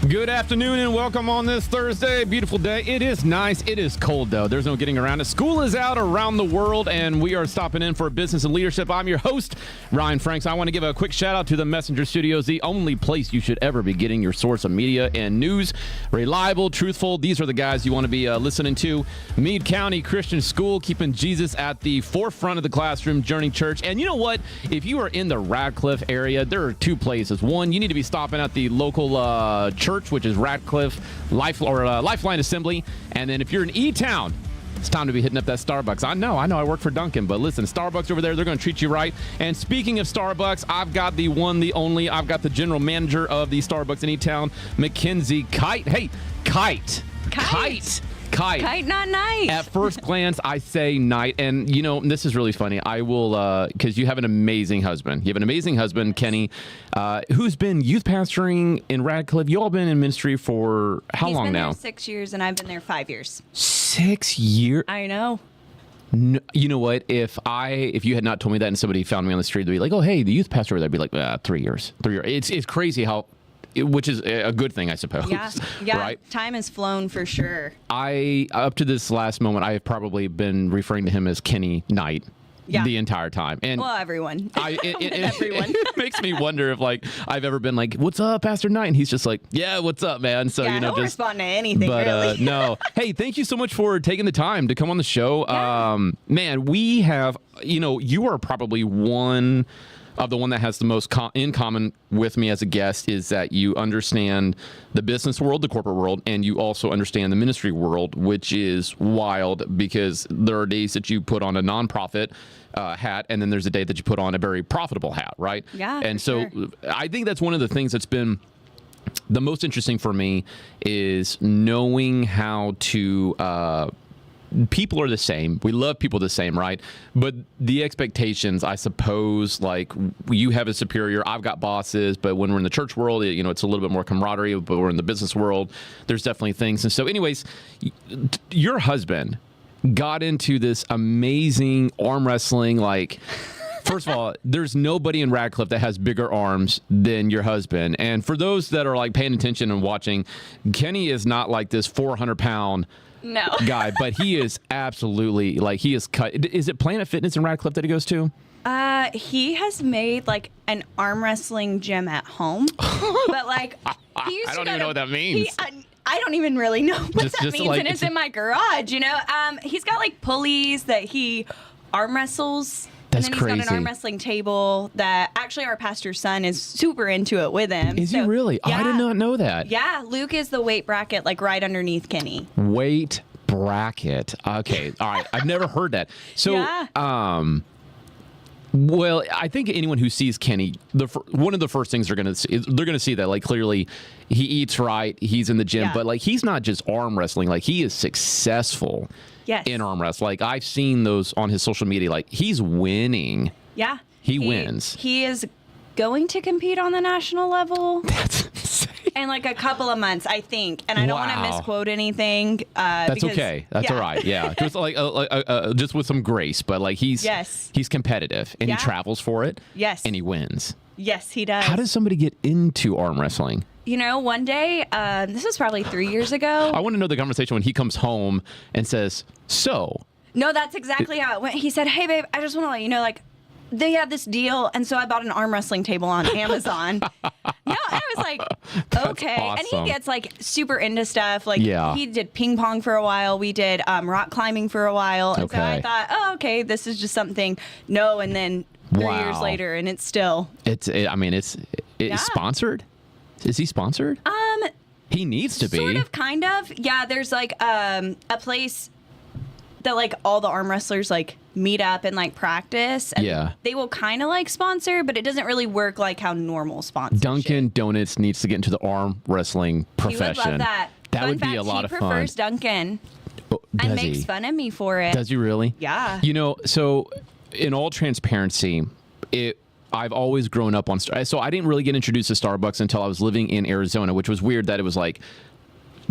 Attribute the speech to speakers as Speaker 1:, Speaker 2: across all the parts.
Speaker 1: Good afternoon and welcome on this Thursday. Beautiful day. It is nice. It is cold, though. There's no getting around it. School is out around the world, and we are stopping in for Business and Leadership. I'm your host, Ryan Franks. I want to give a quick shout out to the Messenger Studios, the only place you should ever be getting your source of media and news. Reliable, truthful. These are the guys you want to be listening to. Meade County Christian School, keeping Jesus at the forefront of the classroom, Journey Church. And you know what? If you are in the Radcliffe area, there are two places. One, you need to be stopping at the local church, which is Radcliffe Lifeline Assembly. And then if you're in E-Town, it's time to be hitting up that Starbucks. I know I work for Dunkin', but listen, Starbucks over there, they're going to treat you right. And speaking of Starbucks, I've got the one, the only, I've got the general manager of the Starbucks in E-Town, McKenzie. Kite, not night. At first glance, I say night. And, you know, this is really funny. I will, because you have an amazing husband. You have an amazing husband, Kenny, who's been youth pastoring in Radcliffe. You all been in ministry for how long now?
Speaker 2: He's been there 6 years, and I've been there 5 years.
Speaker 1: 6 years?
Speaker 2: I know.
Speaker 1: No, you know what? If you had not told me that and somebody found me on the street, they'd be like, oh, hey, the youth pastor over there, I'd be like, 3 years. 3 years. It's crazy how... Which is a good thing, I suppose.
Speaker 2: Yeah.
Speaker 1: Right?
Speaker 2: Time has flown for sure.
Speaker 1: Up to this last moment, I have probably been referring to him as Kenny Knight the entire time. And
Speaker 2: well, everyone.
Speaker 1: Everyone. It makes me wonder if, like, I've ever been like, what's up, Pastor Knight? And he's just like, yeah, what's up, man? So,
Speaker 2: you know,
Speaker 1: just
Speaker 2: respond to anything,
Speaker 1: but,
Speaker 2: really.
Speaker 1: no. Hey, thank you so much for taking the time to come on the show.
Speaker 2: Yeah.
Speaker 1: Man, we have, you are probably one of the one that has the most in common with me as a guest is that you understand the business world, the corporate world, and you also understand the ministry world, which is wild because there are days that you put on a nonprofit hat, and then there's a day that you put on a very profitable hat, right?
Speaker 2: Yeah.
Speaker 1: And so
Speaker 2: sure.
Speaker 1: I think that's one of the things that's been the most interesting for me is knowing how to people are the same. We love people the same, right? But the expectations, I suppose, like you have a superior, I've got bosses, but when we're in the church world, it's a little bit more camaraderie, but we're in the business world, there's definitely things. And so anyways, your husband got into this amazing arm wrestling, like... First of all, there's nobody in Radcliffe that has bigger arms than your husband. And for those that are like paying attention and watching, Kenny is not like this 400-pound guy, but he is absolutely like he is cut. Is it Planet Fitness in Radcliffe that he goes to?
Speaker 2: He has made like an arm wrestling gym at home, but like he used
Speaker 1: I don't even know what that means.
Speaker 2: I don't even really know what that means,
Speaker 1: like,
Speaker 2: and it's in my garage. He's got like pulleys that he arm wrestles.
Speaker 1: That's
Speaker 2: and then
Speaker 1: crazy.
Speaker 2: He's got an arm wrestling table that actually our pastor's son is super into it with him.
Speaker 1: Is he really?
Speaker 2: Yeah.
Speaker 1: Oh, I did not know that.
Speaker 2: Yeah, Luke is the weight bracket like right underneath Kenny.
Speaker 1: Weight bracket. Okay. All right. I've never heard that. So, well, I think anyone who sees Kenny, one of the first things they're going to see that like clearly he eats right, he's in the gym, but like he's not just arm wrestling, like he is successful.
Speaker 2: Yes.
Speaker 1: In arm wrestling. Like I've seen those on his social media. Like he's winning.
Speaker 2: Yeah.
Speaker 1: He wins.
Speaker 2: He is going to compete on the national level.
Speaker 1: That's insane.
Speaker 2: In like a couple of months, I think. And I don't want to misquote anything.
Speaker 1: That's okay. That's all right. Yeah. Just like just with some grace, but like he's competitive and he travels for it.
Speaker 2: Yes.
Speaker 1: And he wins.
Speaker 2: Yes, he does.
Speaker 1: How does somebody get into arm wrestling?
Speaker 2: One day, this was probably 3 years ago.
Speaker 1: I want to know the conversation when he comes home and says, so.
Speaker 2: No, that's exactly how it went. He said, hey, babe, I just want to let you know, like, they had this deal, and so I bought an arm wrestling table on Amazon. I was like, okay.
Speaker 1: Awesome.
Speaker 2: And he gets, like, super into stuff. Like, he did ping pong for a while. We did rock climbing for a while. And so I thought, oh, okay, this is just something. No, and then 3 years later, and it's still. It's
Speaker 1: sponsored? Is he sponsored? He needs to be.
Speaker 2: Sort of, kind of. Yeah, there's like a place that like all the arm wrestlers like meet up and like practice. And they will kind of like sponsor, but it doesn't really work like how normal sponsorship.
Speaker 1: Dunkin' Donuts needs to get into the arm wrestling profession.
Speaker 2: He would love that.
Speaker 1: That would be a lot of fun.
Speaker 2: He prefers Dunkin'. And makes fun of me for it.
Speaker 1: Does he really?
Speaker 2: Yeah.
Speaker 1: So in all transparency, I've always grown up on so I didn't really get introduced to Starbucks until I was living in Arizona, which was weird that it was like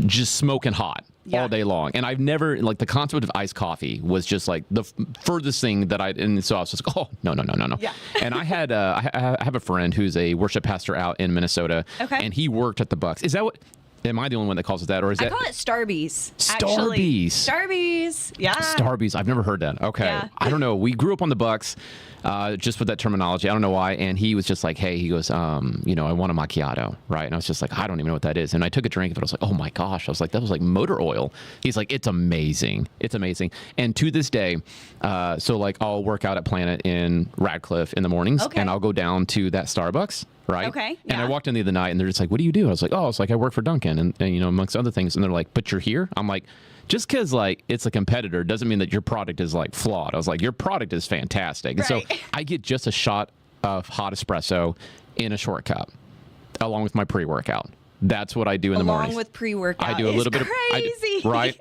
Speaker 1: just smoking hot all day long. And I've never, like, the concept of iced coffee was just like the furthest thing that and so I was just like, oh, no. Yeah. And I had, I have a friend who's a worship pastor out in Minnesota, and he worked at the Bucks. Is that what, Am I the only one that calls it that, or is
Speaker 2: I
Speaker 1: that?
Speaker 2: call it Starbies.
Speaker 1: Starbies.
Speaker 2: Starbies. Yeah.
Speaker 1: Starbies. I've never heard that. Okay.
Speaker 2: Yeah.
Speaker 1: I don't know. We grew up on the Bucks, just with that terminology. I don't know why. And he was just like, hey, he goes, I want a macchiato, right? And I was just like, I don't even know what that is. And I took a drink of it. I was like, oh my gosh. I was like, that was like motor oil. He's like, it's amazing. It's amazing. And to this day, so like I'll work out at Planet in Radcliffe in the mornings, and I'll go down to that Starbucks. Right.
Speaker 2: Okay.
Speaker 1: And I walked in the other night, and they're just like, "What do you do?" I was like, "Oh, it's like I work for Dunkin', and amongst other things." And they're like, "But you're here?" I'm like, "Just because like it's a competitor doesn't mean that your product is like flawed." I was like, "Your product is fantastic." And
Speaker 2: right.
Speaker 1: so I get just a shot of hot espresso in a short cup, along with my pre-workout. That's what I do in the morning.
Speaker 2: Along with pre-workout,
Speaker 1: I do a little bit of
Speaker 2: crazy.
Speaker 1: Right.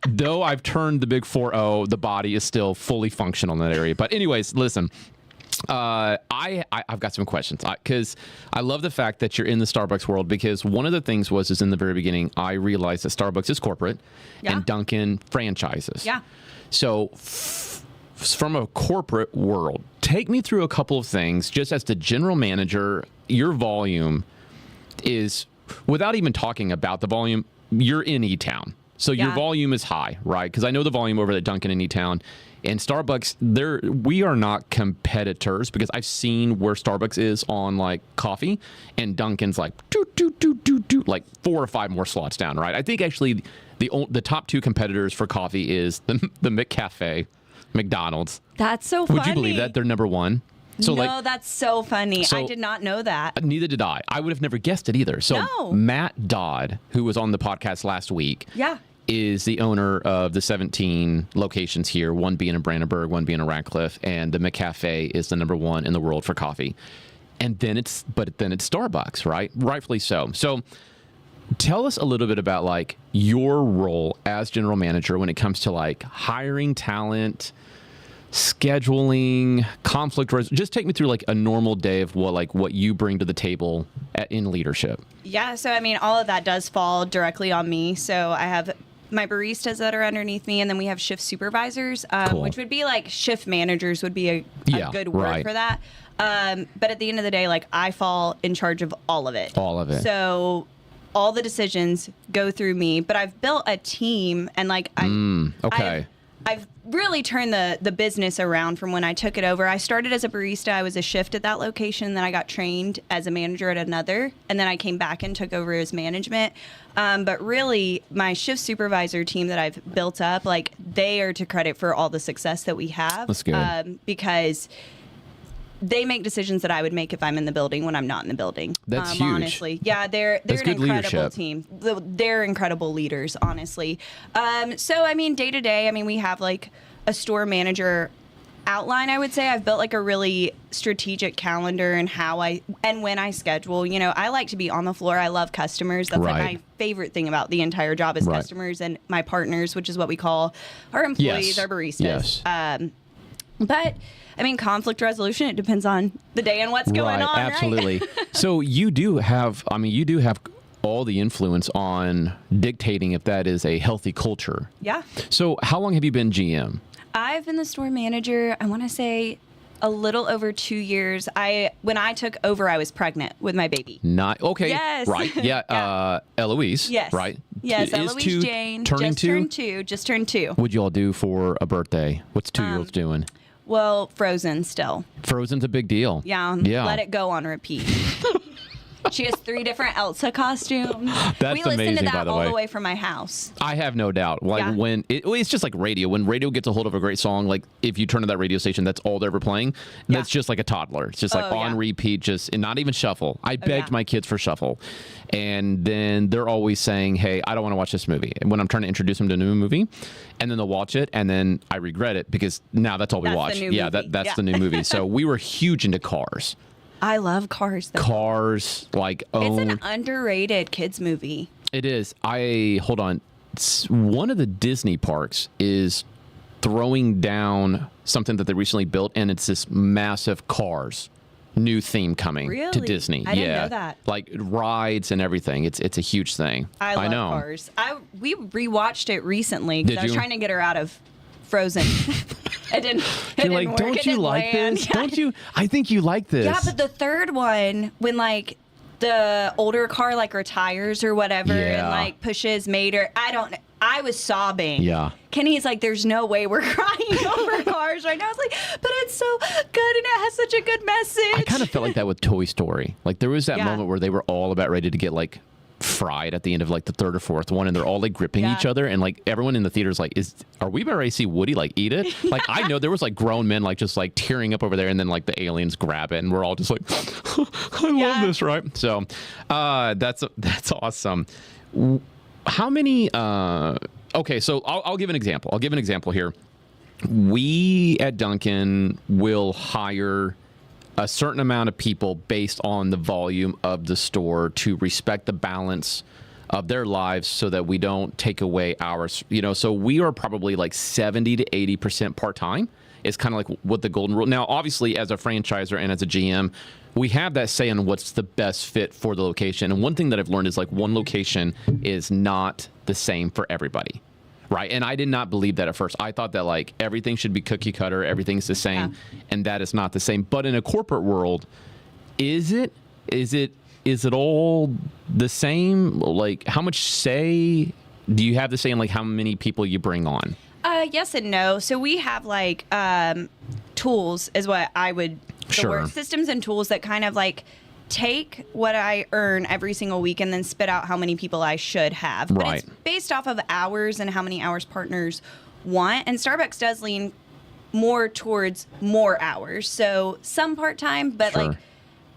Speaker 1: Though I've turned the big 4-0, the body is still fully functional in that area. But anyways, listen. I've got some questions because I love the fact that you're in the Starbucks world, because one of the things is in the very beginning, I realized that Starbucks is corporate and Dunkin' franchises.
Speaker 2: Yeah.
Speaker 1: So from a corporate world, take me through a couple of things just as the general manager. Your volume is, without even talking about the volume, you're in E-Town. So your volume is high, right? Because I know the volume over at Dunkin' in E-Town. And Starbucks, we are not competitors, because I've seen where Starbucks is on like coffee, and Dunkin's like like 4 or 5 more slots down, right? I think actually the top 2 competitors for coffee is the McCafe, McDonald's.
Speaker 2: That's so funny.
Speaker 1: Would you believe that they're number 1? So
Speaker 2: no, that's so funny. I did not know that.
Speaker 1: Neither did I. I would have never guessed it either. So Matt Dodd, who was on the podcast last week, is the owner of the 17 locations here, one being in Brandenburg, one being in Radcliffe, and the McCafe is the number 1 in the world for coffee. And then it's Starbucks, right? Rightfully so. So tell us a little bit about like your role as general manager when it comes to like hiring talent, scheduling, conflict resolution. Just take me through like a normal day of what you bring to the table in leadership.
Speaker 2: Yeah, so I mean, all of that does fall directly on me. So I have my baristas that are underneath me, and then we have shift supervisors, which would be like shift managers would be a good word for that. But at the end of the day, like I fall in charge of all of it.
Speaker 1: All of it.
Speaker 2: So all the decisions go through me, but I've built a team, and like I've really turned the business around from when I took it over. I started as a barista. I was a shift at that location. Then I got trained as a manager at another. And then I came back and took over as management. But really, my shift supervisor team that I've built up, like they are to credit for all the success that we have.
Speaker 1: That's good.
Speaker 2: Because they make decisions that I would make if I'm in the building when I'm not in the building.
Speaker 1: That's huge.
Speaker 2: Honestly. Yeah, they're an incredible team. They're incredible leaders, honestly. So, I mean, day to day, I mean, we have like a store manager outline, I would say. I've built like a really strategic calendar and when I schedule. You know, I like to be on the floor. I love customers. That's like my favorite thing about the entire job is customers and my partners, which is what we call our employees, our baristas.
Speaker 1: Yes.
Speaker 2: But I mean, conflict resolution, it depends on the day and what's going on.
Speaker 1: Absolutely.
Speaker 2: Right?
Speaker 1: So you do have all the influence on dictating if that is a healthy culture.
Speaker 2: Yeah.
Speaker 1: So how long have you been GM?
Speaker 2: I've been the store manager, I want to say a little over 2 years. When I took over, I was pregnant with my baby.
Speaker 1: Okay.
Speaker 2: Yes.
Speaker 1: Right. Yeah. Eloise.
Speaker 2: Yes.
Speaker 1: Right.
Speaker 2: Yes. Eloise Jane. Just turned 2.
Speaker 1: What'd you all do for a birthday? What's 2-year-olds doing?
Speaker 2: Well, Frozen still.
Speaker 1: Frozen's a big deal.
Speaker 2: Yeah. Let it go on repeat. She has 3 different Elsa costumes.
Speaker 1: That's
Speaker 2: we listen
Speaker 1: amazing,
Speaker 2: to that
Speaker 1: by the
Speaker 2: all
Speaker 1: way.
Speaker 2: the way from my house.
Speaker 1: I have no doubt. Like when it's just like radio. When radio gets a hold of a great song, like if you turn to that radio station, that's all they're ever playing. That's just like a toddler. It's just like on repeat, and not even shuffle. I begged my kids for shuffle, and then they're always saying, "Hey, I don't want to watch this movie." And when I'm trying to introduce them to a new movie, and then they'll watch it, and then I regret it because now that's all we watch. That's the new movie. So we were huge into Cars.
Speaker 2: I love Cars, though.
Speaker 1: Cars, like,
Speaker 2: it's an underrated kids movie.
Speaker 1: It is. Hold on. One of the Disney parks is throwing down something that they recently built, and it's this massive Cars new theme coming to Disney.
Speaker 2: I didn't know that.
Speaker 1: Like rides and everything. It's a huge thing.
Speaker 2: I
Speaker 1: know.
Speaker 2: Cars. We rewatched it recently because I was trying to get her out of Frozen. It didn't
Speaker 1: like,
Speaker 2: work.
Speaker 1: Don't you like this?
Speaker 2: Yeah.
Speaker 1: Don't you? I think you like this.
Speaker 2: Yeah, but the third one, when like the older car like retires or whatever and like pushes Meade or I was sobbing.
Speaker 1: Yeah.
Speaker 2: Kenny's like, there's no way we're crying over cars right now. I was like, but it's so good and it has such a good message.
Speaker 1: I kind of felt like that with Toy Story. Like there was that moment where they were all about ready to get like fried at the end of like the third or fourth one, and they're all like gripping each other, and like everyone in the theater is like, are we about ready to see Woody like eat it? Like I know there was like grown men like just like tearing up over there, and then like the aliens grab it, and we're all just like, I love this, right? So that's awesome. How many? Okay, so I'll give an example. I'll give an example here. We at Dunkin' will hire a certain amount of people based on the volume of the store to respect the balance of their lives so that we don't take away ours. You know, so we are probably like 70 to 80% part-time. It's kind of like what the golden rule. Now, obviously, as a franchiser and as a GM, we have that say on what's the best fit for the location. And one thing that I've learned is like one location is not the same for everybody. Right. And I did not believe that at first. I thought that like everything should be cookie cutter. Everything's the same. Yeah. And that is not the same. But in a corporate world, is it all the same? Like how much say do you have to say in like how many people you bring on?
Speaker 2: Yes and no. So we have like tools is what I would word, systems and tools that kind of like take what I earn every single week and then spit out how many people I should have. But it's based off of hours and how many hours partners want. And Starbucks does lean more towards more hours. So some part-time, but like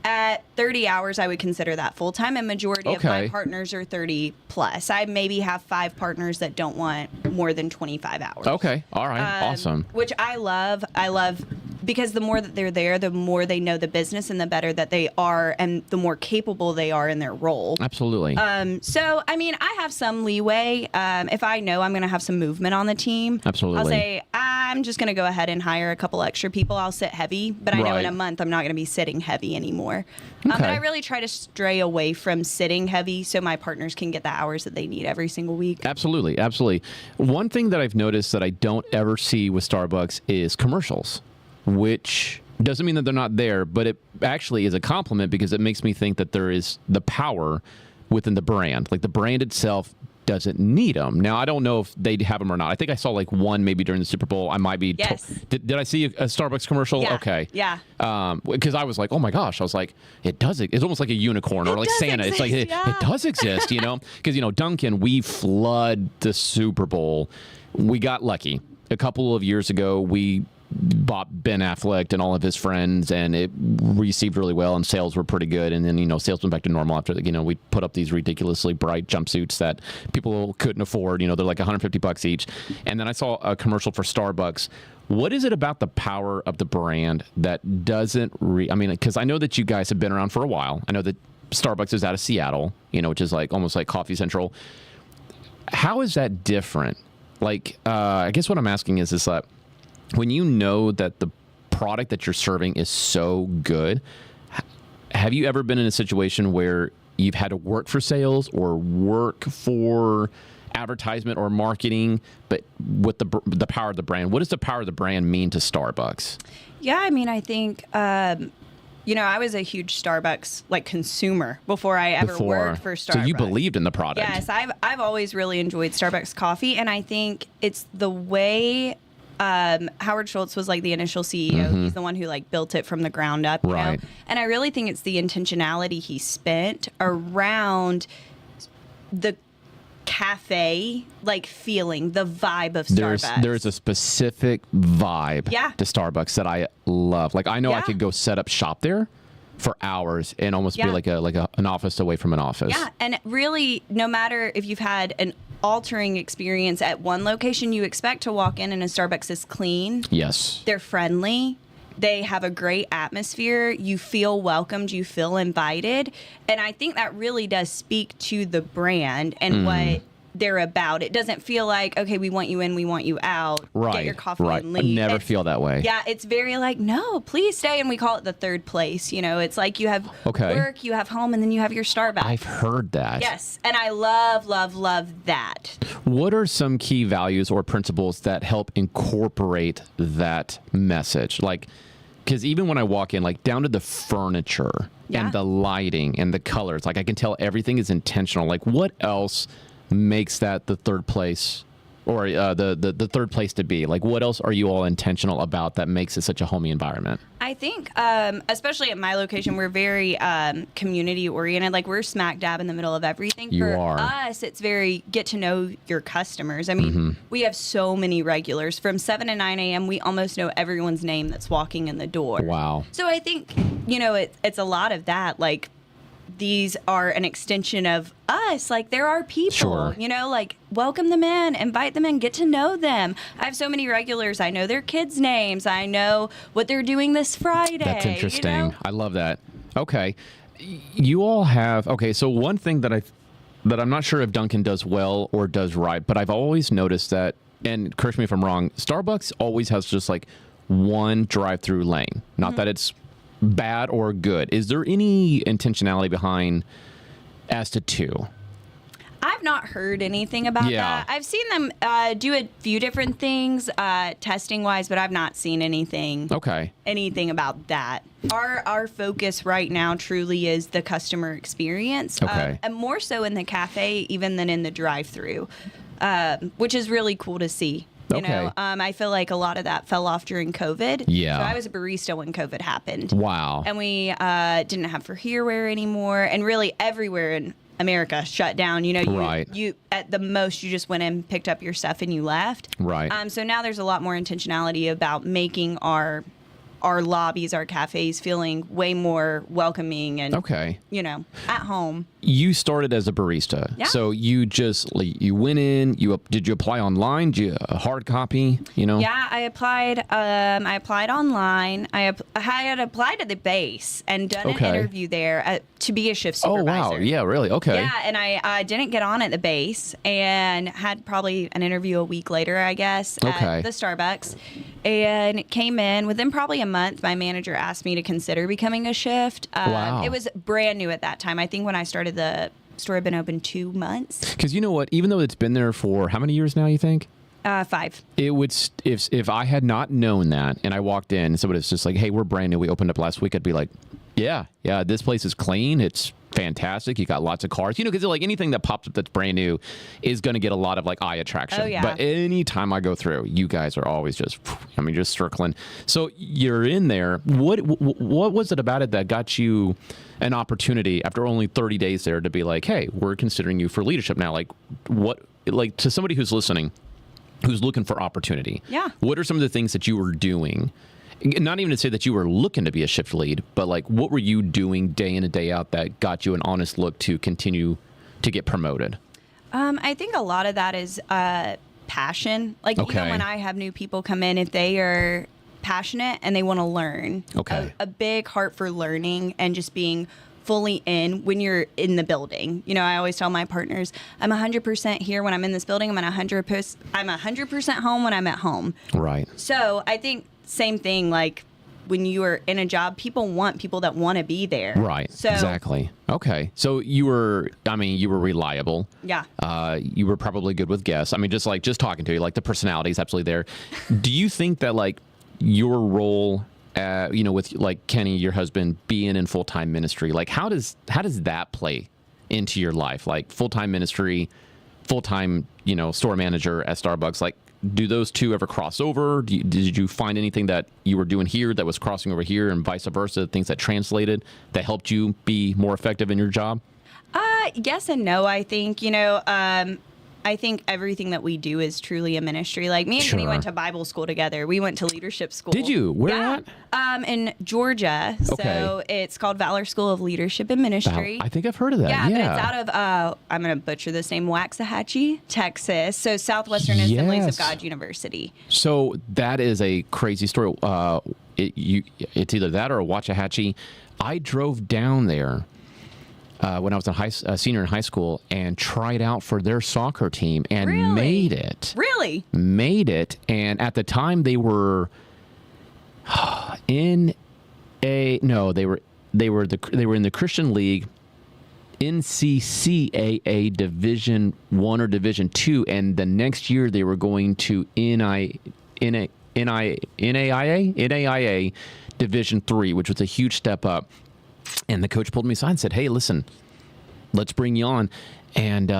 Speaker 2: at 30 hours, I would consider that full-time. And majority of my partners are 30 plus. I maybe have 5 partners that don't want more than 25 hours.
Speaker 1: Okay. All right. Awesome.
Speaker 2: Which I love. I love because the more that they're there, the more they know the business and the better that they are and the more capable they are in their role.
Speaker 1: Absolutely.
Speaker 2: So, I mean, I have some leeway. If I know I'm going to have some movement on the team,
Speaker 1: absolutely,
Speaker 2: I'll say, I'm just going to go ahead and hire a couple extra people. I'll sit heavy, but I know in a month I'm not going to be sitting heavy anymore. But I really try to stray away from sitting heavy so my partners can get the hours that they need every single week.
Speaker 1: Absolutely. Absolutely. One thing that I've noticed that I don't ever see with Starbucks is commercials, which doesn't mean that they're not there, but it actually is a compliment because it makes me think that there is the power within the brand. Like the brand itself doesn't need them. Now, I don't know if they have them or not. I think I saw like one maybe during the Super Bowl. I might be...
Speaker 2: Yes.
Speaker 1: Did I see a Starbucks commercial?
Speaker 2: Yeah.
Speaker 1: Okay.
Speaker 2: Yeah.
Speaker 1: Because I was like, oh my gosh. I was like, it does. It's almost like a unicorn or like Santa.
Speaker 2: Exist,
Speaker 1: it's like, it does exist, you know? Because, you know, Dunkin', we flood the Super Bowl. We got lucky. A couple of years ago, we bought Ben Affleck and all of his friends, and it received really well, and sales were pretty good. And then, you know, sales went back to normal after, you know, we put up these ridiculously bright jumpsuits that people couldn't afford. You know, they're like $150 each. And then I saw a commercial for Starbucks. What is it about the power of the brand that doesn't I mean, because I know that you guys have been around for a while. I know that Starbucks is out of Seattle, you know, which is like almost like Coffee Central. How is that different? Like, I guess what I'm asking is that when you know that the product that you're serving is so good, have you ever been in a situation where you've had to work for sales or work for advertisement or marketing, but with the power of the brand? What does the power of the brand mean to Starbucks?
Speaker 2: Yeah, I mean, I think, you know, I was a huge Starbucks like consumer before I ever worked for Starbucks.
Speaker 1: So you believed in the product.
Speaker 2: Yes, I've always really enjoyed Starbucks coffee, and I think it's the way Howard Schultz was like the initial CEO. Mm-hmm. He's the one who like built it from the ground up, you know? And I really think it's the intentionality he spent around the cafe like feeling, the vibe of Starbucks.
Speaker 1: There's a specific vibe to Starbucks that I love. Like I know I could go set up shop there for hours and almost be like an office away from an office.
Speaker 2: Yeah, and really, no matter if you've had an altering experience at one location, you expect to walk in and a Starbucks is clean.
Speaker 1: Yes.
Speaker 2: They're friendly. They have a great atmosphere. You feel welcomed. You feel invited. And I think that really does speak to the brand and what they're about. It doesn't feel like, okay, we want you in, we want you out. Get your coffee and leave.
Speaker 1: I never feel that way.
Speaker 2: Yeah, it's very like, no, please stay. And we call it the third place. You know, it's like you have work, you have home, and then you have your Starbucks.
Speaker 1: I've heard that.
Speaker 2: Yes. And I love, love, love that.
Speaker 1: What are some key values or principles that help incorporate that message? Like, because even when I walk in, like down to the furniture, and the lighting and the colors. Like I can tell everything is intentional. Like what else makes that the third place or the third place to be? Like what else are you all intentional about that makes it such a homey environment?
Speaker 2: I think, especially at my location, we're very community oriented. Like we're smack dab in the middle of everything.
Speaker 1: You
Speaker 2: For
Speaker 1: are.
Speaker 2: us, it's very get to know your customers. I mean, we have so many regulars. From 7 to 9 a.m., we almost know everyone's name that's walking in the door.
Speaker 1: Wow.
Speaker 2: So I think, it's a lot of that. Like these are an extension of us. Like there are people,
Speaker 1: Sure.
Speaker 2: like welcome them in, invite them in, get to know them. I have so many regulars. I know their kids' names. I know what they're doing this Friday.
Speaker 1: That's interesting. I love that. Okay. You all have, so one thing that I'm not sure if Dunkin' does well or does right, but I've always noticed that, and correct me if I'm wrong, Starbucks always has just like one drive-through lane. Not that it's bad or good. Is there any intentionality behind as to two?
Speaker 2: I've not heard anything about that. I've seen them do a few different things testing wise, but I've not seen anything about that. Our focus right now truly is the customer experience, and more so in the cafe even than in the drive-through, which is really cool to see. I feel like a lot of that fell off during COVID.
Speaker 1: Yeah.
Speaker 2: So I was a barista when COVID happened.
Speaker 1: Wow.
Speaker 2: And we didn't have for hereware anymore, and really everywhere in America shut down. You at the most you just went and picked up your stuff and you left.
Speaker 1: Right.
Speaker 2: So now there's a lot more intentionality about making our lobbies, our cafes feeling way more welcoming and at home.
Speaker 1: You started as a barista.
Speaker 2: Yeah.
Speaker 1: So you went in, did you apply online? Did you a hard copy,
Speaker 2: Yeah, I applied online. I had applied to the base and done an interview there to be a shift supervisor.
Speaker 1: Oh, wow. Yeah, really? Okay.
Speaker 2: Yeah, and I didn't get on at the base and had probably an interview a week later, I guess, at the Starbucks. And came in within probably a month. My manager asked me to consider becoming a shift.
Speaker 1: Wow.
Speaker 2: It was brand new at that time. I think when I started, the store had been open 2 months.
Speaker 1: Because you know what? Even though it's been there for how many years now, you think?
Speaker 2: 5.
Speaker 1: It would, if I had not known that and I walked in and somebody was just like, hey, we're brand new, we opened up last week, I'd be like, yeah, this place is clean. It's fantastic. You got lots of cars, because like anything that pops up that's brand new is going to get a lot of like eye attraction.
Speaker 2: Oh, yeah.
Speaker 1: But anytime I go through, you guys are always just circling. So you're in there. What was it about it that got you an opportunity after only 30 days there to be like, hey, we're considering you for leadership now? Like to somebody who's listening, who's looking for opportunity.
Speaker 2: Yeah.
Speaker 1: What are some of the things that you were doing? Not even to say that you were looking to be a shift lead, but like what were you doing day in and day out that got you an honest look to continue to get promoted?
Speaker 2: I think a lot of that is passion. Like even when I have new people come in, if they are passionate and they want to learn, a big heart for learning and just being fully in when you're in the building. I always tell my partners, I'm 100% here when I'm in this building. I'm 100% home when I'm at home.
Speaker 1: Right.
Speaker 2: So I think same thing, like when you are in a job, people want people that want to be there.
Speaker 1: Right. So, exactly. Okay. So you were reliable. Yeah. You were probably good with guests. Just talking to you, like the personality is absolutely there. Do you think that like your role with like Kenny, your husband, being in full-time ministry, like how does that play into your life? Like full-time ministry, full-time, store manager at Starbucks, like do those two ever cross over? Did you find anything that you were doing here that was crossing over here and vice versa, things that translated that helped you be more effective in your job?
Speaker 2: Yes and no. I think, I think everything that we do is truly a ministry. Like me and Kenny went to Bible school together. We went to leadership school.
Speaker 1: Did you? Where at?
Speaker 2: In Georgia. Okay. So it's called Valor School of Leadership and Ministry.
Speaker 1: I think I've heard of that. Yeah.
Speaker 2: But it's out of, I'm going to butcher this name, Waxahachie, Texas. So Southwestern Assemblies of God University. So
Speaker 1: that is a crazy story. It's either that or a Waxahachie. I drove down there when I was a senior in high school and tried out for their soccer team and made it.
Speaker 2: Really?
Speaker 1: Made it. And at the time they were in they were in the Christian League, NCCAA Division 1 or Division 2, and the next year they were going to NAIA Division 3, which was a huge step up. And the coach pulled me aside and said, hey, listen, let's bring you on. And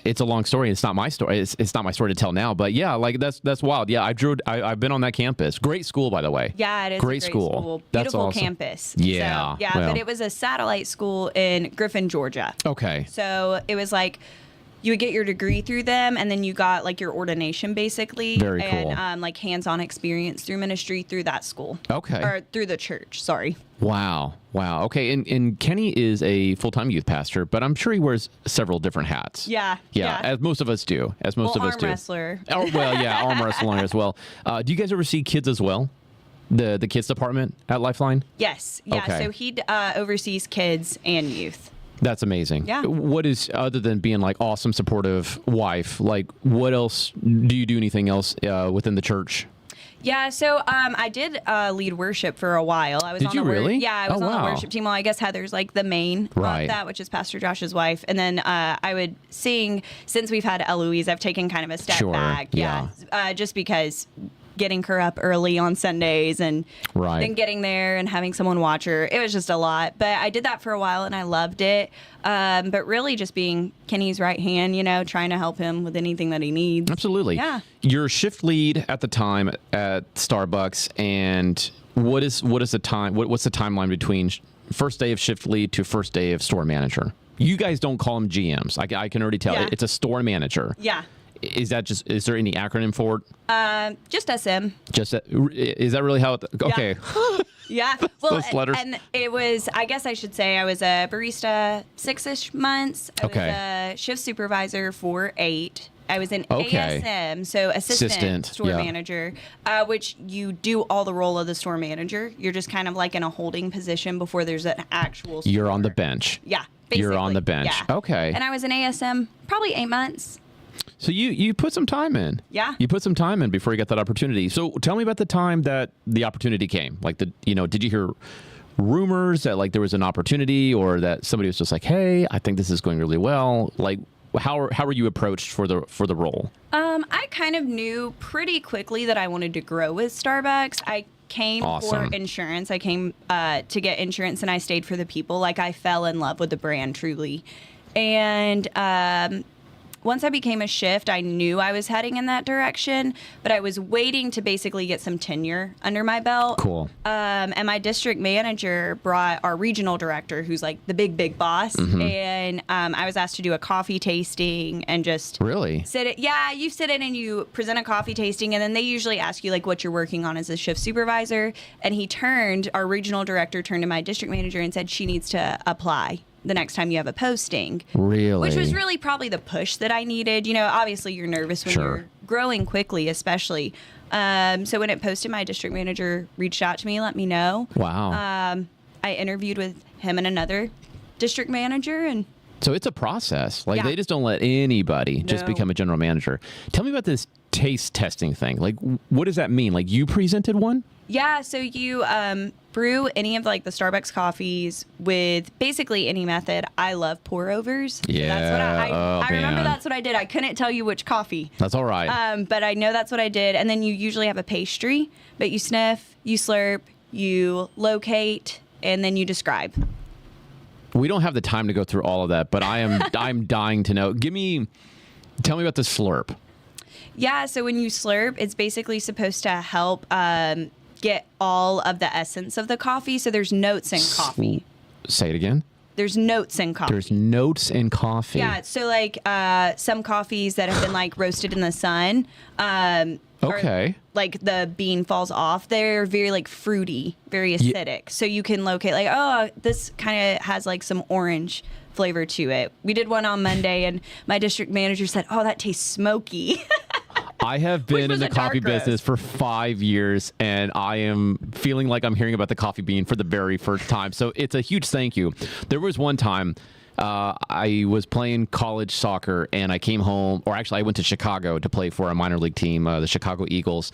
Speaker 1: it's a long story. It's not my story. It's not my story to tell now. But yeah, like that's wild. Yeah, I've been on that campus. Great school, by the way.
Speaker 2: Yeah, it is
Speaker 1: great school. That's
Speaker 2: Beautiful
Speaker 1: awesome.
Speaker 2: Campus.
Speaker 1: Yeah.
Speaker 2: So, yeah,
Speaker 1: well.
Speaker 2: But it was a satellite school in Griffin, Georgia.
Speaker 1: Okay.
Speaker 2: So it was like you would get your degree through them, and then you got like your ordination basically.
Speaker 1: Very cool.
Speaker 2: And like hands-on experience through ministry through that school.
Speaker 1: Okay.
Speaker 2: Or through the church, sorry.
Speaker 1: Wow. Okay. And Kenny is a full-time youth pastor, but I'm sure he wears several different hats.
Speaker 2: Yeah.
Speaker 1: As most of us do.
Speaker 2: Arm wrestler.
Speaker 1: Oh, well, yeah, arm wrestler as well. Do you guys ever see kids as well? The kids department at Lifeline?
Speaker 2: Yes. Yeah.
Speaker 1: Okay.
Speaker 2: So he oversees kids and youth.
Speaker 1: That's amazing.
Speaker 2: Yeah.
Speaker 1: What is, other than being like awesome, supportive wife, like what else, do you do anything else within the church?
Speaker 2: Yeah, so I did lead worship for a while. I was
Speaker 1: Did
Speaker 2: on
Speaker 1: you
Speaker 2: the
Speaker 1: really?
Speaker 2: Yeah, I was
Speaker 1: Oh,
Speaker 2: on
Speaker 1: wow.
Speaker 2: the worship team. Well, I guess Heather's like the main
Speaker 1: Right.
Speaker 2: of that, which is Pastor Josh's wife. And then I would sing, since we've had Eloise, I've taken kind of a step
Speaker 1: Sure,
Speaker 2: back.
Speaker 1: yeah.
Speaker 2: Just because getting her up early on Sundays and
Speaker 1: Right.
Speaker 2: then getting there and having someone watch her, it was just a lot. But I did that for a while and I loved it. But really just being Kenny's right hand, trying to help him with anything that he needs.
Speaker 1: Absolutely.
Speaker 2: Yeah.
Speaker 1: You're shift lead at the time at Starbucks, and what is the time? What's the timeline between first day of shift lead to first day of store manager? You guys don't call them GMs. I can already tell.
Speaker 2: Yeah.
Speaker 1: It's a store manager.
Speaker 2: Yeah.
Speaker 1: Is there any acronym for it?
Speaker 2: Just SM.
Speaker 1: Is that really how it? Okay.
Speaker 2: Yeah. Well,
Speaker 1: Those letters.
Speaker 2: and it was, I guess I should say, I was a barista 6-ish months. I was a shift supervisor for 8. I was an ASM, so assistant store manager, which you do all the role of the store manager. You're just kind of like in a holding position before there's an actual store.
Speaker 1: You're on the bench.
Speaker 2: Yeah.
Speaker 1: You're on the bench.
Speaker 2: Yeah.
Speaker 1: Okay.
Speaker 2: And I was an ASM probably 8 months.
Speaker 1: So you put some time in.
Speaker 2: Yeah.
Speaker 1: You put some time in before you got that opportunity. So tell me about the time that the opportunity came. Like did you hear rumors that like there was an opportunity, or that somebody was just like, hey, I think this is going really well? Like how were you approached for the role?
Speaker 2: I kind of knew pretty quickly that I wanted to grow with Starbucks. I came for insurance. I came to get insurance, and I stayed for the people. Like I fell in love with the brand truly. And once I became a shift, I knew I was heading in that direction, but I was waiting to basically get some tenure under my belt.
Speaker 1: Cool.
Speaker 2: And my district manager brought our regional director, who's like the big boss.
Speaker 1: Mm-hmm.
Speaker 2: And I was asked to do a coffee tasting and just
Speaker 1: Really?
Speaker 2: you sit in and you present a coffee tasting, and then they usually ask you like what you're working on as a shift supervisor. And our regional director turned to my district manager and said she needs to apply the next time you have a posting.
Speaker 1: Really?
Speaker 2: Which was really probably the push that I needed. Obviously you're nervous when you're growing quickly, especially. So when it posted, my district manager reached out to me, let me know.
Speaker 1: Wow.
Speaker 2: I interviewed with him and another district manager, and
Speaker 1: so it's a process. Like they just don't let anybody just become a general manager. Tell me about this taste testing thing. Like what does that mean? Like you presented one?
Speaker 2: Yeah, so you brew any of like the Starbucks coffees with basically any method. I love pour overs.
Speaker 1: Yeah,
Speaker 2: so that's what I remember.
Speaker 1: man.
Speaker 2: That's what I did. I couldn't tell you which coffee.
Speaker 1: That's all right.
Speaker 2: But I know that's what I did. And then you usually have a pastry, but you sniff, you slurp, you locate, and then you describe.
Speaker 1: We don't have the time to go through all of that, but I'm dying to know. Tell me about the slurp.
Speaker 2: Yeah, so when you slurp, it's basically supposed to help get all of the essence of the coffee. So there's notes in coffee.
Speaker 1: Say it again.
Speaker 2: There's notes in coffee.
Speaker 1: There's notes in coffee.
Speaker 2: Yeah, so like some coffees that have been like roasted in the sun.
Speaker 1: Okay.
Speaker 2: Like the bean falls off. They're very like fruity, very acidic. So you can locate like, oh, this kind of has like some orange flavor to it. We did one on Monday, and my district manager said, oh, that tastes smoky.
Speaker 1: I have been in the coffee business for 5 years, and I am feeling like I'm hearing about the coffee bean for the very first time. So it's a huge thank you. There was one time I was playing college soccer, and I came home, or actually I went to Chicago to play for a minor league team, the Chicago Eagles,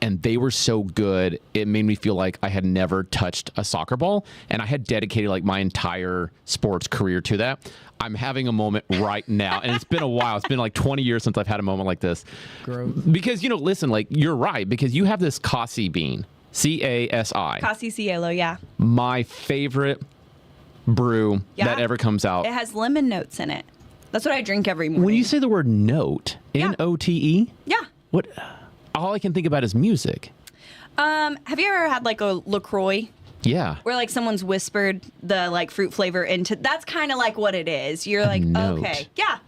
Speaker 1: and they were so good, it made me feel like I had never touched a soccer ball, and I had dedicated like my entire sports career to that. I'm having a moment right now, and it's been a while. It's been like 20 years since I've had a moment like this.
Speaker 3: Gross.
Speaker 1: Because, listen, like you're right, because you have this Kasi bean, C-A-S-I.
Speaker 2: Casi Cielo, yeah.
Speaker 1: My favorite brew that ever comes out.
Speaker 2: It has lemon notes in it. That's what I drink every morning.
Speaker 1: When you say the word note, N-O-T-E?
Speaker 2: Yeah.
Speaker 1: What? All I can think about is music.
Speaker 2: Have you ever had like a LaCroix?
Speaker 1: Yeah.
Speaker 2: Where like someone's whispered the like fruit flavor into, that's kind of like what it is. You're like, okay. Yeah.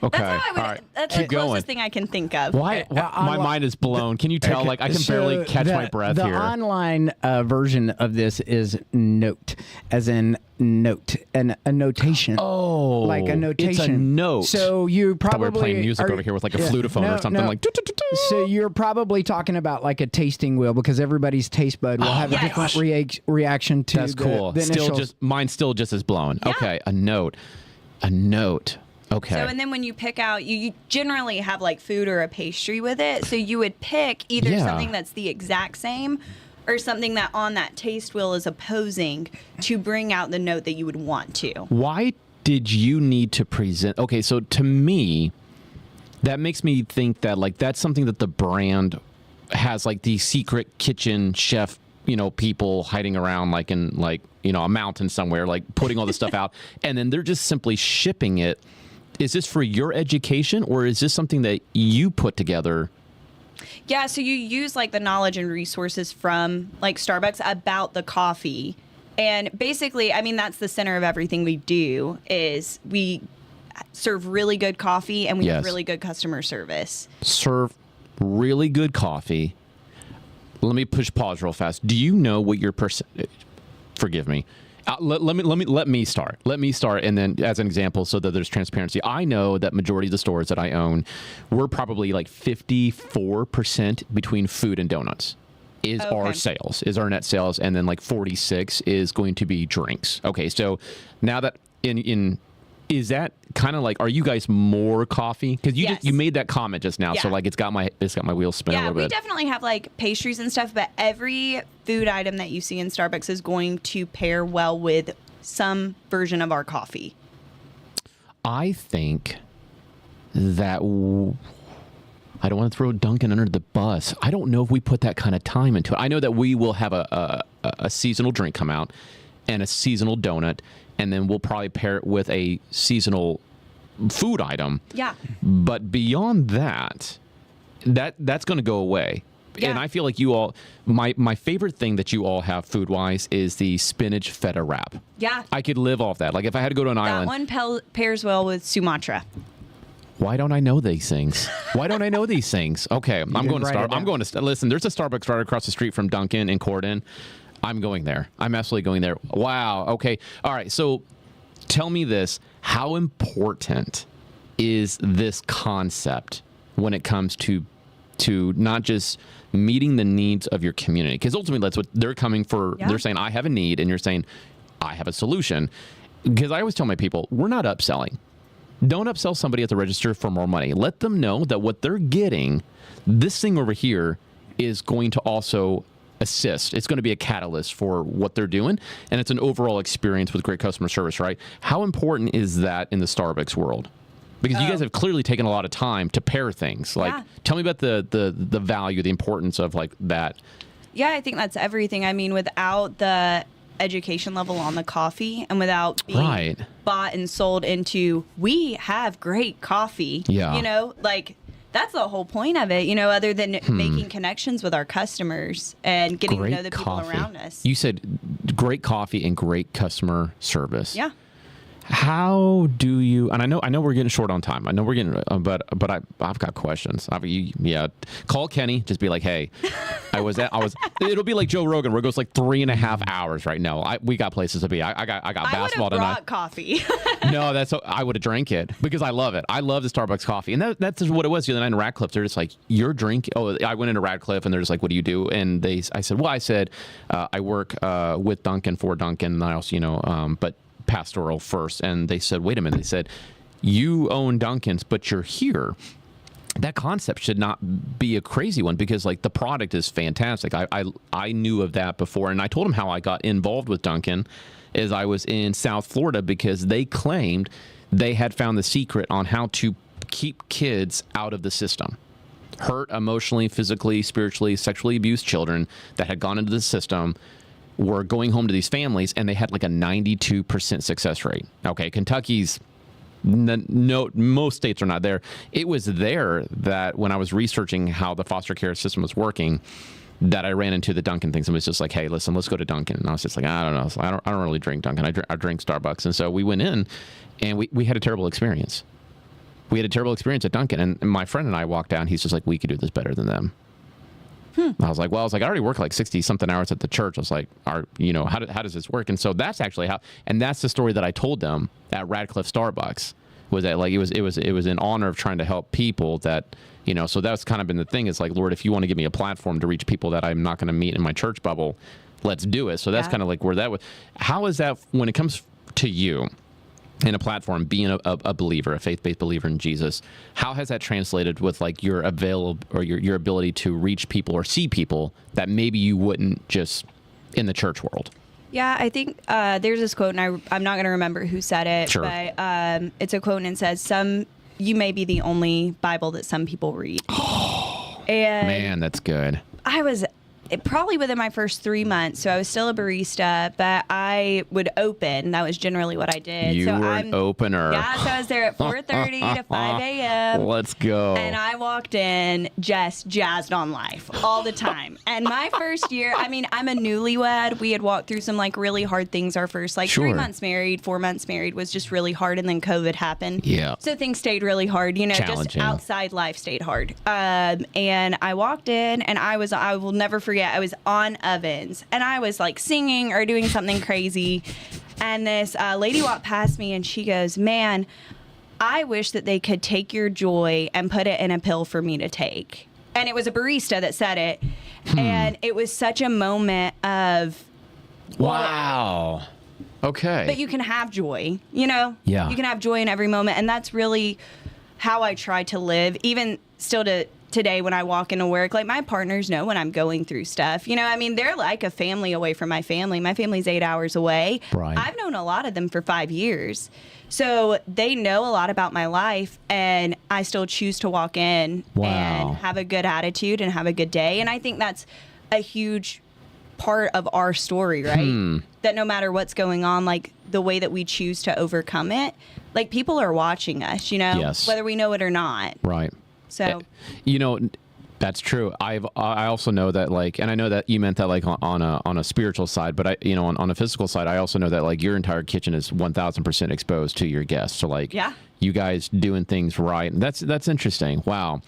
Speaker 1: Okay.
Speaker 2: That's how I would, that's the closest thing I can think of.
Speaker 1: Why? My mind is blown. Can you tell? Like I can barely catch my breath
Speaker 3: here.
Speaker 1: The
Speaker 3: online version of this is note, as in note, and a notation.
Speaker 1: Oh,
Speaker 3: like a notation.
Speaker 1: It's a note.
Speaker 3: So you probably
Speaker 1: we're playing music over here with like a flutophone or something like.
Speaker 3: So you're probably talking about like a tasting wheel, because everybody's taste bud will have a different reaction to.
Speaker 1: That's cool. Mine's still just as blown.
Speaker 2: Yeah.
Speaker 1: Okay, a note. Okay.
Speaker 2: So, and then when you pick out, you generally have like food or a pastry with it. So you would pick either something that's the exact same or something that on that taste wheel is opposing to bring out the note that you would want to.
Speaker 1: Why did you need to present? Okay, so to me, that makes me think that like that's something that the brand has, like the secret kitchen chef, people hiding around like in like, a mountain somewhere, like putting all this stuff out, and then they're just simply shipping it. Is this for your education, or is this something that you put together?
Speaker 2: Yeah, so you use like the knowledge and resources from like Starbucks about the coffee. And basically, I mean, that's the center of everything we do is we serve really good coffee and we have really good customer service. Serve
Speaker 1: really good coffee. Let me push pause real fast. Do you know what your forgive me. Let me start. Let me start, and then as an example, so that there's transparency. I know that majority of the stores that I own, we're probably like 54% between food and donuts. Is our sales, is our net sales, and then like 46 is going to be drinks. Okay, so now that is that kind of like, are you guys more coffee? Because you made that comment just now, so like it's got my wheels spinning a little bit.
Speaker 2: Yeah, we definitely have like pastries and stuff, but every food item that you see in Starbucks is going to pair well with some version of our coffee.
Speaker 1: I think that I don't want to throw Dunkin' under the bus. I don't know if we put that kind of time into it. I know that we will have a seasonal drink come out and a seasonal donut, and then we'll probably pair it with a seasonal food item.
Speaker 2: Yeah.
Speaker 1: But beyond that, that's going to go away. Yeah. And I feel like you all, my favorite thing that you all have food-wise is the spinach feta wrap.
Speaker 2: Yeah.
Speaker 1: I could live off that. Like if I had to go to an island.
Speaker 2: That one pairs well with Sumatra.
Speaker 1: Why don't I know these things? Why don't I know these things? Okay, I'm going to start. I'm going to listen. There's a Starbucks right across the street from Dunkin' in Corden. I'm going there. I'm absolutely going there. Wow. Okay. All right. So tell me this. How important is this concept when it comes to not just meeting the needs of your community? Because ultimately that's what they're coming for. Yeah. They're saying, I have a need, and you're saying, I have a solution. Because I always tell my people, we're not upselling. Don't upsell somebody at the register for more money. Let them know that what they're getting, this thing over here, is going to also assist. It's going to be a catalyst for what they're doing, and it's an overall experience with great customer service, right? How important is that in the Starbucks world? Because you guys have clearly taken a lot of time to pair things. Like, tell me about the value, the importance of like that.
Speaker 2: Yeah, I think that's everything. I mean, without the education level on the coffee and without being bought and sold into, we have great coffee. Yeah. Like that's the whole point of it, other than making connections with our customers and getting to know the people around us. You said
Speaker 1: great coffee and great customer service.
Speaker 2: Yeah.
Speaker 1: How do you? And I know we're getting short on time. I know we're getting, but I've got questions. Call Kenny. Just be like, hey, I was. It'll be like Joe Rogan, where it goes like 3.5 hours right now. We got places to be. I got basketball tonight. I
Speaker 2: brought coffee.
Speaker 1: No, I would have drank it because I love it. I love the Starbucks coffee, and that's just what it was. The other night in Radcliffe, they're just like, you're drinking. Oh, I went into Radcliffe, and they're just like, what do you do? And I said, I work with Dunkin' for Dunkin', and I also, but pastoral first. And they said, wait a minute. They said, you own Dunkin's, but you're here. That concept should not be a crazy one because like the product is fantastic. I knew of that before, and I told them how I got involved with Dunkin' is I was in South Florida because they claimed they had found the secret on how to keep kids out of the system. Hurt emotionally, physically, spiritually, sexually abused children that had gone into the system. were going home to these families, and they had like a 92% success rate. Okay, Kentucky's no, most states are not there. It was there that when I was researching how the foster care system was working, that I ran into the Dunkin' things and was just like, hey, listen, let's go to Dunkin'. And I was just like, I don't know. So I don't really drink Dunkin'. I drink Starbucks. And so we went in, and we had a terrible experience. We had a terrible experience at Dunkin'. And my friend and I walked down. He's just like, we could do this better than them. I was like, I already work like 60-something hours at the church. I was like, how does this work? And so that's actually how, and that's the story that I told them at Radcliffe Starbucks, was that like it was in honor of trying to help people that, so that's kind of been the thing. It's like, Lord, if you want to give me a platform to reach people that I'm not going to meet in my church bubble, let's do it. So that's kind of like where that was. How is that when it comes to you in a platform, being a believer, a faith-based believer in Jesus? How has that translated with like your your ability to reach people or see people that maybe you wouldn't just in the church world?
Speaker 2: Yeah, I think there's this quote, and I'm not going to remember who said it,
Speaker 1: sure.
Speaker 2: But it's a quote, and it says, you may be the only Bible that some people read. And
Speaker 1: man, that's good.
Speaker 2: I was probably within my first 3 months, so I was still a barista, but I would open. That was generally what I did.
Speaker 1: You were an opener.
Speaker 2: Yeah, so I was there at 4:30 to 5 a.m.
Speaker 1: Let's go.
Speaker 2: And I walked in just jazzed on life all the time. And my first year, I mean, I'm a newlywed. We had walked through some like really hard things. Our first 3 months married, 4 months married was just really hard, and then COVID happened.
Speaker 1: Yeah.
Speaker 2: So things stayed really hard. Just outside life stayed hard. And I walked in, and I will never forget. I was on ovens, and I was like singing or doing something crazy, and this lady walked past me, and she goes, man, I wish that they could take your joy and put it in a pill for me to take. And it was a barista that said it, and it was such a moment of
Speaker 1: wow. Okay.
Speaker 2: But you can have joy, Yeah. You can have joy in every moment, and that's really how I try to live, even still today when I walk into work. Like, my partners know when I'm going through stuff. They're like a family away from my family. My family's 8 hours away.
Speaker 1: Right.
Speaker 2: I've known a lot of them for 5 years. So they know a lot about my life, and I still choose to walk in and have a good attitude and have a good day. And I think that's a huge part of our story, right? That no matter what's going on, like the way that we choose to overcome it, like people are watching us,
Speaker 1: Yes.
Speaker 2: whether we know it or not.
Speaker 1: Right.
Speaker 2: So,
Speaker 1: that's true. I also know that, like, and I know that you meant that like on a spiritual side, but on a physical side, I also know that like your entire kitchen is 1,000% exposed to your guests. So like, you guys doing things right. That's interesting. Wow.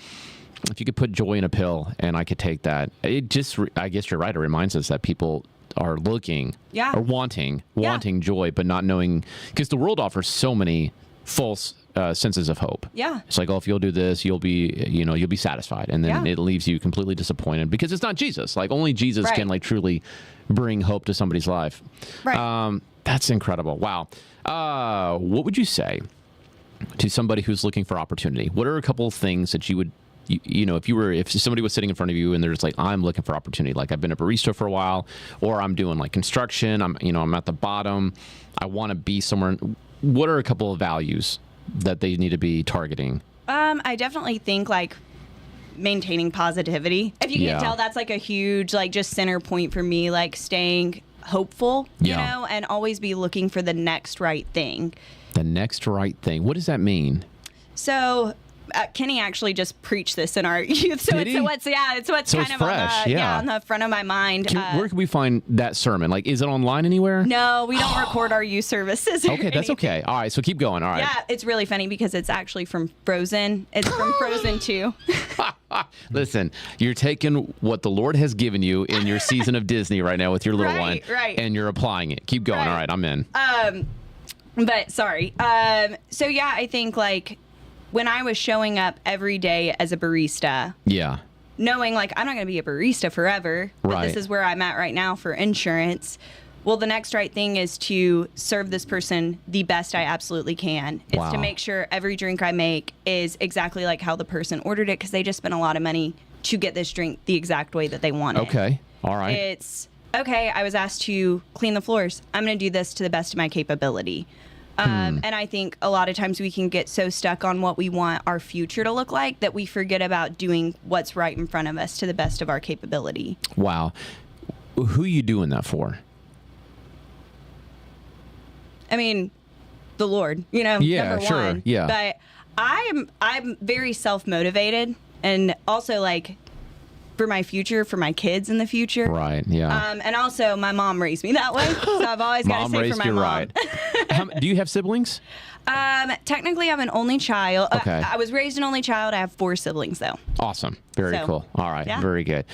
Speaker 1: If you could put joy in a pill and I could take that, it just, I guess you're right. It reminds us that people are looking or wanting joy, but not knowing, because the world offers so many false senses of hope.
Speaker 2: Yeah.
Speaker 1: It's like, oh, if you'll do this, you'll be satisfied. And then it leaves you completely disappointed because it's not Jesus. Like, only Jesus can like truly bring hope to somebody's life.
Speaker 2: Right.
Speaker 1: That's incredible. Wow. What would you say to somebody who's looking for opportunity? What are a couple of things that you would, if somebody was sitting in front of you and they're just like, I'm looking for opportunity, like I've been a barista for a while, or I'm doing like construction, I'm at the bottom, I want to be somewhere. What are a couple of values that they need to be targeting?
Speaker 2: I definitely think like maintaining positivity. If you can't tell, that's like a huge, like, just center point for me, like staying hopeful, and always be looking for the next right thing.
Speaker 1: The next right thing. What does that mean?
Speaker 2: So Kenny actually just preached this in our youth. So it's what's kind of
Speaker 1: fresh,
Speaker 2: on the front of my mind.
Speaker 1: Where can we find that sermon? Like, is it online anywhere?
Speaker 2: No, we don't record our youth services.
Speaker 1: Okay, that's okay. All right, so keep going. All right.
Speaker 2: Yeah, it's really funny because it's actually from Frozen. It's from Frozen 2.
Speaker 1: Listen, you're taking what the Lord has given you in your season of Disney right now with your little one, and you're applying it. Keep going. All right, I'm in.
Speaker 2: But sorry. So yeah, I think like when I was showing up every day as a barista, knowing like I'm not going to be a barista forever, but this is where I'm at right now for insurance. Well, the next right thing is to serve this person the best I absolutely can. It's to make sure every drink I make is exactly like how the person ordered it, because they just spent a lot of money to get this drink the exact way that they want it.
Speaker 1: Okay. All right.
Speaker 2: It's, okay, I was asked to clean the floors. I'm going to do this to the best of my capability. And I think a lot of times we can get so stuck on what we want our future to look like that we forget about doing what's right in front of us to the best of our capability.
Speaker 1: Wow. Who are you doing that for?
Speaker 2: I mean, the Lord, you know, number
Speaker 1: sure.
Speaker 2: one.
Speaker 1: Yeah.
Speaker 2: But I'm very self-motivated, and also like for my future, for my kids in the future.
Speaker 1: Right. Yeah.
Speaker 2: And also my mom raised me that way, so I've always got to say for my mom.
Speaker 1: Right. Do you have siblings?
Speaker 2: Technically, I'm an only child.
Speaker 1: Okay.
Speaker 2: I was raised an only child. I have 4 siblings, though.
Speaker 1: Awesome. Very cool. All right.
Speaker 2: Yeah.
Speaker 1: Very good.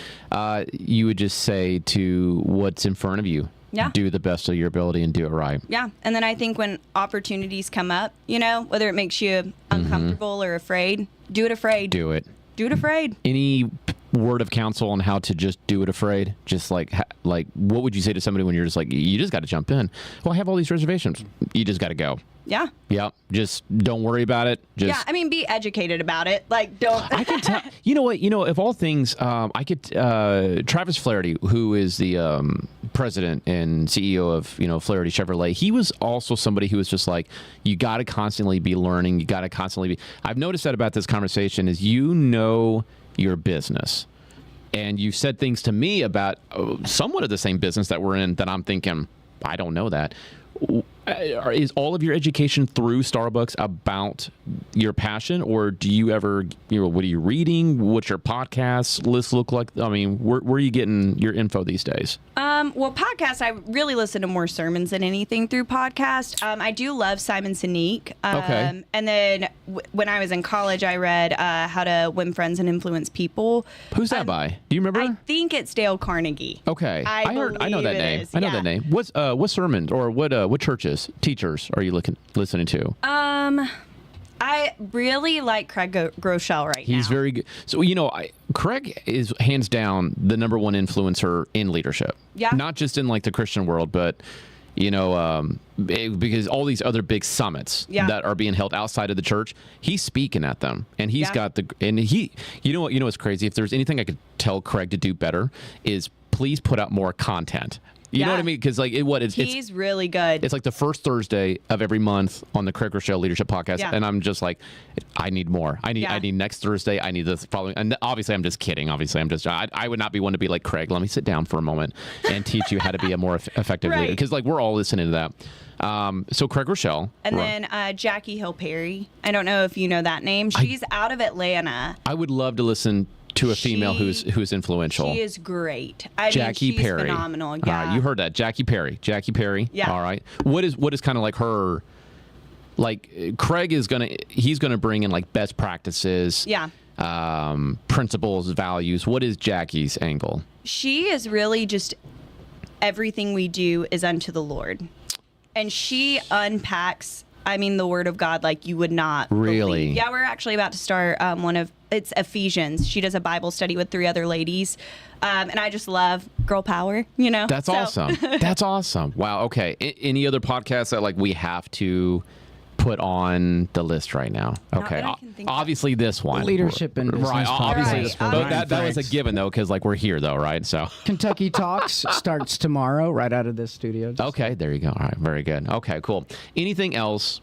Speaker 1: You would just say to what's in front of you, do the best of your ability and do it right.
Speaker 2: Yeah. And then I think when opportunities come up, you know, whether it makes you uncomfortable or afraid, do it afraid.
Speaker 1: Do it.
Speaker 2: Do it afraid.
Speaker 1: Any word of counsel on how to just do it afraid? Just like what would you say to somebody when you're just like, you just got to jump in? Well, I have all these reservations. You just got to go.
Speaker 2: Yeah.
Speaker 1: Yeah. Just don't worry about it.
Speaker 2: Yeah. I mean, be educated about it. Like, don't.
Speaker 1: I can tell. You know what? You know, of all things, I could. Travis Flaherty, who is the president and CEO of Flaherty Chevrolet, he was also somebody who was just like, you got to constantly be learning. You got to constantly be. I've noticed that about this conversation is your business, and you've said things to me about somewhat of the same business that we're in that I'm thinking, I don't know that. Is all of your education through Starbucks about your passion, or do you ever, what are you reading? What's your podcast list look like? I mean, where are you getting your info these days?
Speaker 2: Well, podcasts, I really listen to more sermons than anything through podcast. I do love Simon Sinek.
Speaker 1: Okay.
Speaker 2: And then when I was in college, I read How to Win Friends and Influence People.
Speaker 1: Who's that by? Do you remember?
Speaker 2: I think it's Dale Carnegie.
Speaker 1: Okay. I know that name.
Speaker 2: Is,
Speaker 1: I know that name. What sermons or what churches, teachers are you listening to?
Speaker 2: I really like Craig Groeschel right now.
Speaker 1: He's very good. So, Craig is hands down the number one influencer in leadership.
Speaker 2: Yeah.
Speaker 1: Not just in like the Christian world, but, because all these other big summits that are being held outside of the church, he's speaking at them. And he's got what's crazy? If there's anything I could tell Craig to do better is please put out more content. You know what I mean? Because
Speaker 2: he's really good.
Speaker 1: It's like the first Thursday of every month on the Craig Groeschel Leadership Podcast, and I'm just like, I need more. I need next Thursday. I need this following. And obviously, I'm just kidding. Obviously, I would not be one to be like, Craig, let me sit down for a moment and teach you how to be a more effective leader. Because we're all listening to that. So Craig Groeschel,
Speaker 2: and then Jackie Hill Perry. I don't know if you know that name. She's out of Atlanta.
Speaker 1: I would love to listen to a female who's influential.
Speaker 2: She is great.
Speaker 1: She's
Speaker 2: phenomenal. Yeah,
Speaker 1: you heard that. Jackie Perry. Yeah. All right. What is kind of like her? Like Craig is he's gonna bring in like best practices.
Speaker 2: Yeah.
Speaker 1: Principles, values. What is Jackie's angle?
Speaker 2: She is really just everything we do is unto the Lord, and she unpacks. The Word of God like you would not
Speaker 1: really.
Speaker 2: Believe. Yeah, we're actually about to start it's Ephesians. She does a Bible study with 3 other ladies, and I just love girl power.
Speaker 1: That's awesome. That's awesome. Wow. Okay. Any other podcasts that we have to put on the list right now? Okay. Obviously this one.
Speaker 3: Leadership and business.
Speaker 1: Right. Obviously this one.
Speaker 3: Right.
Speaker 1: That was a given though, because we're here though, right? So
Speaker 3: Kentucky Talks starts tomorrow, right out of this studio.
Speaker 1: Okay. There you go. All right. Very good. Okay. Cool. Anything else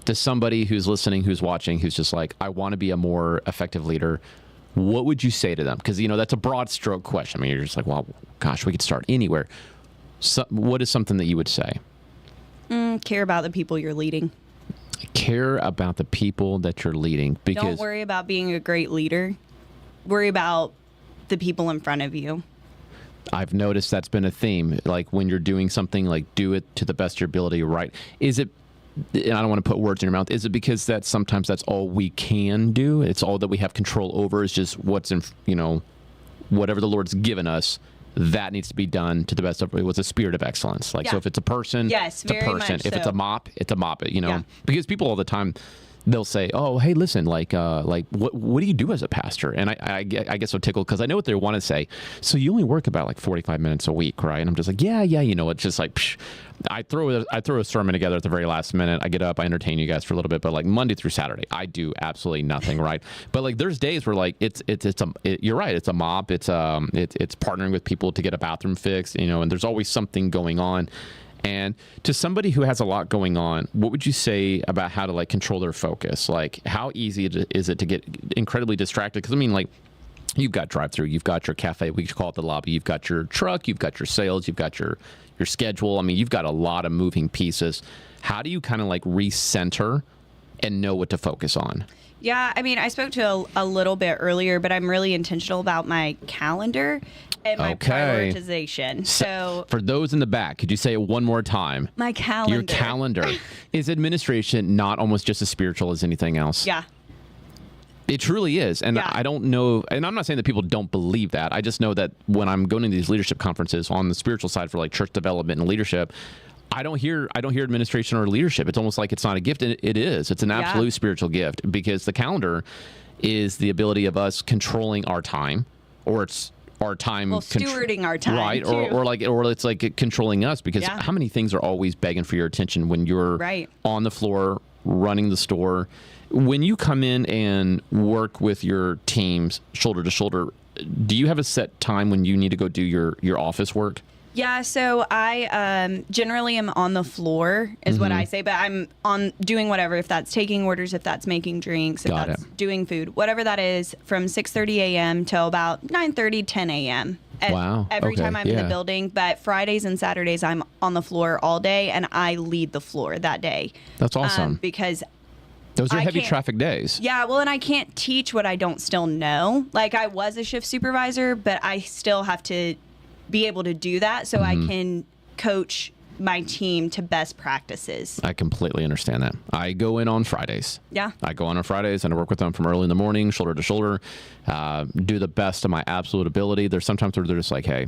Speaker 1: to somebody who's listening, who's watching, who's just like, I want to be a more effective leader? What would you say to them? Because that's a broad stroke question. You're just like, well, gosh, we could start anywhere. So, what is something that you would say?
Speaker 2: Care about the people you're leading.
Speaker 1: Care about the people that you're leading. Because
Speaker 2: don't worry about being a great leader. Worry about the people in front of you.
Speaker 1: I've noticed that's been a theme. Like when you're doing something, do it to the best of your ability, right? Is it, and I don't want to put words in your mouth, is it because sometimes that's all we can do? It's all that we have control over is just what's in, whatever the Lord's given us, that needs to be done to the best of it with a spirit of excellence. So if it's a person, it's a person. If it's a mop, it's a mop. Because people all the time, they'll say, "Oh, hey, listen, what do you do as a pastor?" And I get so tickled because I know what they want to say. So you only work about 45 minutes a week, right? And I'm just like, yeah. It's just like, psh. I throw a sermon together at the very last minute. I get up, I entertain you guys for a little bit, but Monday through Saturday, I do absolutely nothing, right? But there's days where you're right, it's a mop, it's partnering with people to get a bathroom fixed, and there's always something going on. And to somebody who has a lot going on, what would you say about how to control their focus? How easy is it to get incredibly distracted? Because You've got drive-through, you've got your cafe, we call it the lobby, you've got your truck, you've got your sales, you've got your schedule. I mean, you've got a lot of moving pieces. How do you kind of like recenter and know what to focus on?
Speaker 2: Yeah, I mean, I spoke to a little bit earlier, but I'm really intentional about my calendar and my prioritization. So
Speaker 1: for those in the back, could you say it one more time?
Speaker 2: My calendar.
Speaker 1: Your calendar. Is administration not almost just as spiritual as anything else?
Speaker 2: Yeah.
Speaker 1: It truly is. And I don't know, and I'm not saying that people don't believe that. I just know that when I'm going to these leadership conferences on the spiritual side for like church development and leadership, I don't hear administration or leadership. It's almost like it's not a gift. It is. It's an absolute spiritual gift, because the calendar is the ability of us controlling our time, or it's our time,
Speaker 2: stewarding our time,
Speaker 1: right? Or it's like controlling us, because how many things are always begging for your attention when you're on the floor running the store? When you come in and work with your teams shoulder to shoulder, do you have a set time when you need to go do your office work?
Speaker 2: Yeah, so I generally am on the floor is what I say, but I'm on doing whatever, if that's taking orders, if that's making drinks, if that's doing food, whatever that is, from 6:30 a.m. till about 9:30, 10 a.m. Every time I'm in the building. But Fridays and Saturdays, I'm on the floor all day, and I lead the floor that day.
Speaker 1: That's awesome.
Speaker 2: Because
Speaker 1: those are heavy traffic days.
Speaker 2: Yeah, well, and I can't teach what I don't still know. Like, I was a shift supervisor, but I still have to be able to do that so I can coach my team to best practices.
Speaker 1: I completely understand that. I go in on Fridays.
Speaker 2: Yeah.
Speaker 1: I go on Fridays and I work with them from early in the morning, shoulder to shoulder, do the best of my absolute ability. There's sometimes where they're just like, hey,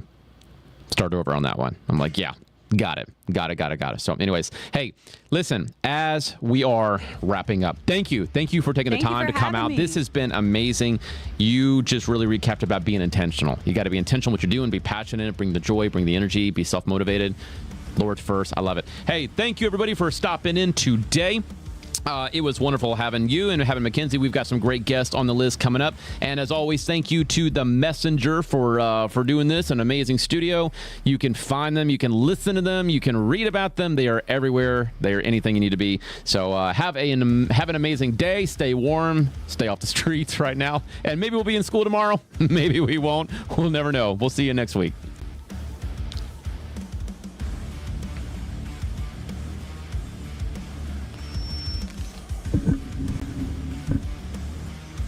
Speaker 1: start over on that one. I'm like, yeah. Got it. So anyways, hey, listen, as we are wrapping up, thank you for taking the time to come out. This has been amazing. You just really recapped about being intentional. You got to be intentional what you're doing, be passionate, bring the joy, bring the energy, be self-motivated. Lord first. I love it. Hey, thank you everybody for stopping in today. It was wonderful having you and having McKenzie. We've got some great guests on the list coming up. And as always, thank you to The Messenger for doing this, an amazing studio. You can find them. You can listen to them. You can read about them. They are everywhere. They are anything you need to be. So have an amazing day. Stay warm. Stay off the streets right now. And maybe we'll be in school tomorrow. Maybe we won't. We'll never know. We'll see you next week.